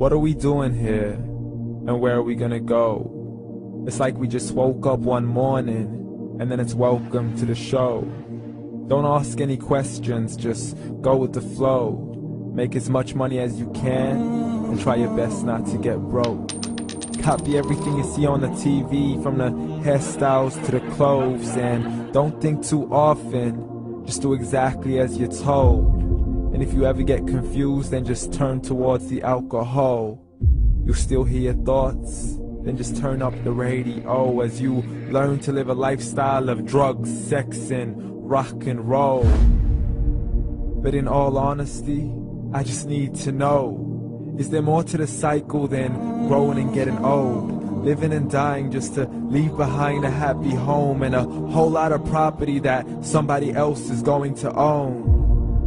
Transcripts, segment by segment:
What are we doing here? And where are we gonna go? It's like we just woke up one morning, and then it's welcome to the show. Don't ask any questions, just go with the flow. Make as much money as you can, and try your best not to get broke. Copy everything you see on the TV, from the hairstyles to the clothes, and don't think too often, just do exactly as you're told. And if you ever get confused, then just turn towards the alcohol. You'll still hear your thoughts, then just turn up the radio as you learn to live a lifestyle of drugs, sex, and rock and roll. But in all honesty, I just need to know, is there more to the cycle than growing and getting old? Living and dying just to leave behind a happy home and a whole lot of property that somebody else is going to own.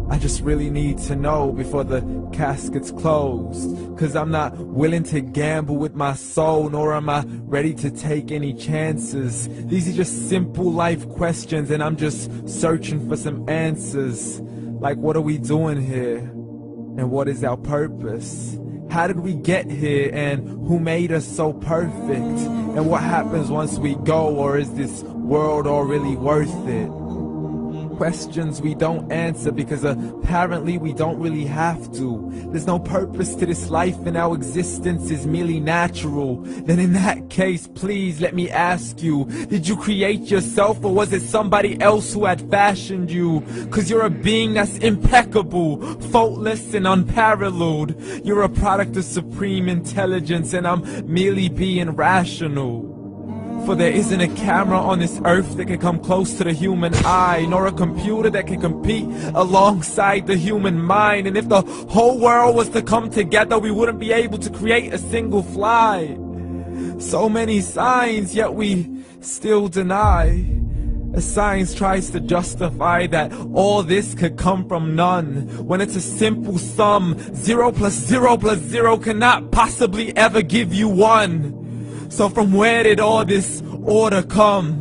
I just really need to know before the casket's closed, 'cause I'm not willing to gamble with my soul, nor am I ready to take any chances. These are just simple life questions, and I'm just searching for some answers. Like, what are we doing here? And what is our purpose? How did we get here, and who made us so perfect? And what happens once we go, or is this world all really worth it? Questions we don't answer because apparently we don't really have to. There's no purpose to this life and our existence is merely natural. Then in that case, please let me ask you, did you create yourself, or was it somebody else who had fashioned you? 'Cause you're a being that's impeccable, faultless and unparalleled. You're a product of supreme intelligence, and I'm merely being rational. For there isn't a camera on this earth that can come close to the human eye, nor a computer that can compete alongside the human mind. And if the whole world was to come together, we wouldn't be able to create a single fly. So many signs, yet we still deny. As science tries to justify that all this could come from none, when it's a simple sum. 0 plus 0 plus 0 cannot possibly ever give you 1. So from where did all this order come?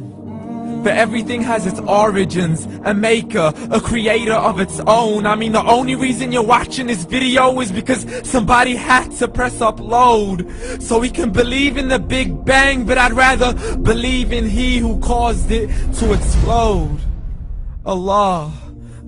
For everything has its origins, a maker, a creator of its own. I mean, the only reason you're watching this video is because somebody had to press upload. So we can believe in the Big Bang, but I'd rather believe in He who caused it to explode. Allah,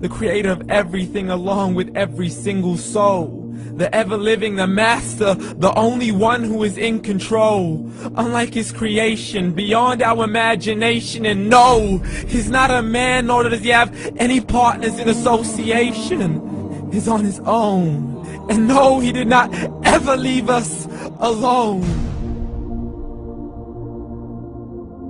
the creator of everything, along with every single soul. The ever-living, the master, the only one who is in control. Unlike his creation, beyond our imagination. And no, he's not a man, nor does he have any partners in association. He's on his own. And no, he did not ever leave us alone.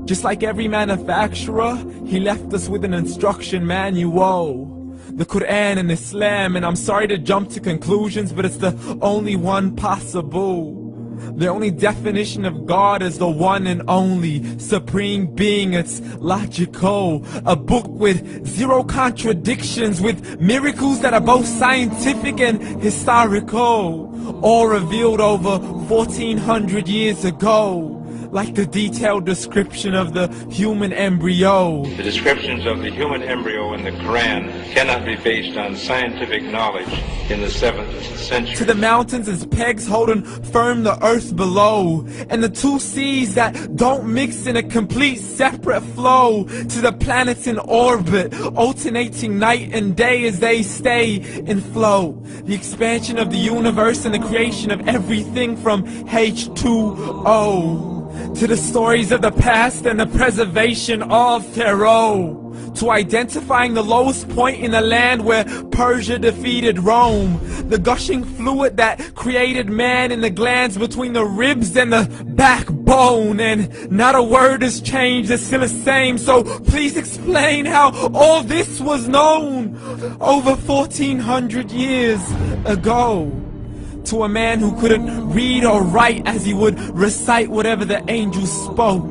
Just like every manufacturer, he left us with an instruction manual. The Quran and Islam, and I'm sorry to jump to conclusions, but it's the only one possible. The only definition of God is the one and only supreme being. It's logical, a book with 0 contradictions, with miracles that are both scientific and historical, all revealed over 1400 years ago. Like the detailed description of the human embryo. The descriptions of the human embryo in the Quran cannot be based on scientific knowledge in the 7th century. To the mountains as pegs holding firm the earth below, and the 2 seas that don't mix in a complete separate flow. To the planets in orbit, alternating night and day as they stay in flow. The expansion of the universe and the creation of everything from H2O. To the stories of the past and the preservation of Pharaoh. To identifying the lowest point in the land where Persia defeated Rome. The gushing fluid that created man in the glands between the ribs and the backbone. And not a word has changed, it's still the same. So please explain how all this was known over 1400 years ago. To a man who couldn't read or write, as he would recite whatever the angels spoke.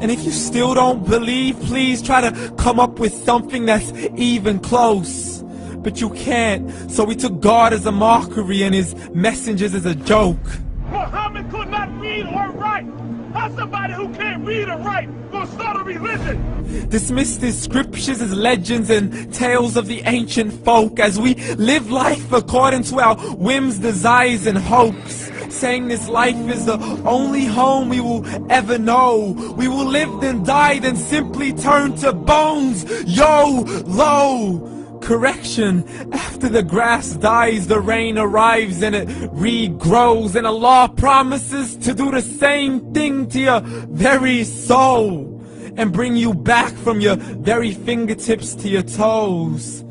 And if you still don't believe, please try to come up with something that's even close. But you can't, so we took God as a mockery and his messengers as a joke. Muhammad could not read or write. How somebody who can't read or write gonna start a religion? Dismissed his scriptures as legends and tales of the ancient folk, as we live life according to our whims, desires, and hopes. saying this life is the only home we will ever know. We will live then die, then simply turn to bones. YOLO! Correction, after the grass dies, the rain arrives and it regrows, and Allah promises to do the same thing to your very soul and bring you back from your very fingertips to your toes,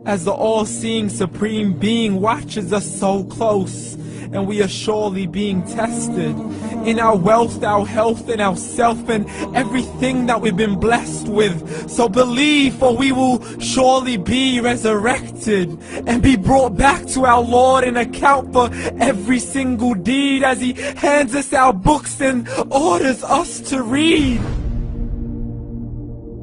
as the all-seeing supreme being watches us so close, and we are surely being tested in our wealth, our health, and our self, and everything that we've been blessed with. So believe, for we will surely be resurrected and be brought back to our Lord and account for every single deed, as He hands us our books and orders us to read.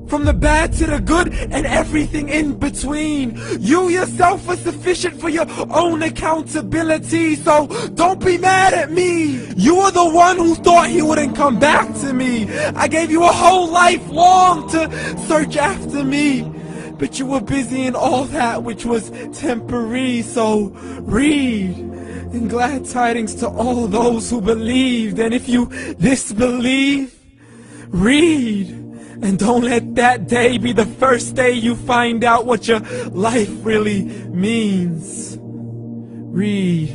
From the bad to the good and everything in between. You yourself are sufficient for your own accountability, so don't be mad at me. You are the one who thought He wouldn't come back to me. I gave you a whole life long to search after me, but you were busy in all that which was temporary. So read, and glad tidings to all those who believed. And if you disbelieve, read. And don't let that day be the first day you find out what your life really means. Read.